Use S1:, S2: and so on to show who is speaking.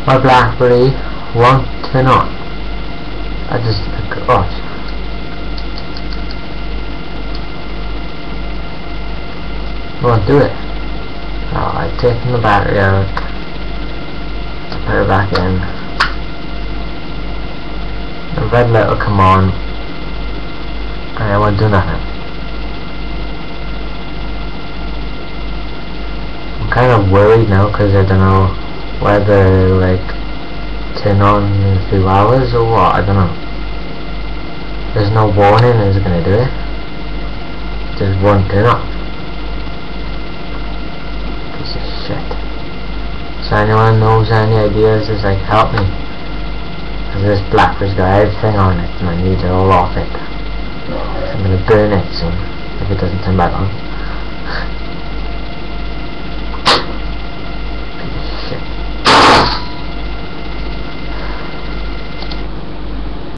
S1: My BlackBerry won't turn on. I just won't do it. Oh, I've taken the battery out, put it back in. The red light will come on and it won't do nothing. I'm kind of worried now because I don't know whether like turn on in a few hours or what. I don't know. There's no warning is it gonna do it. Just won't turn off. Piece of shit. So anyone knows any ideas, just like help me. Cause this BlackBerry's got everything on it and I need it all off it. So I'm gonna burn it soon if it doesn't turn back on.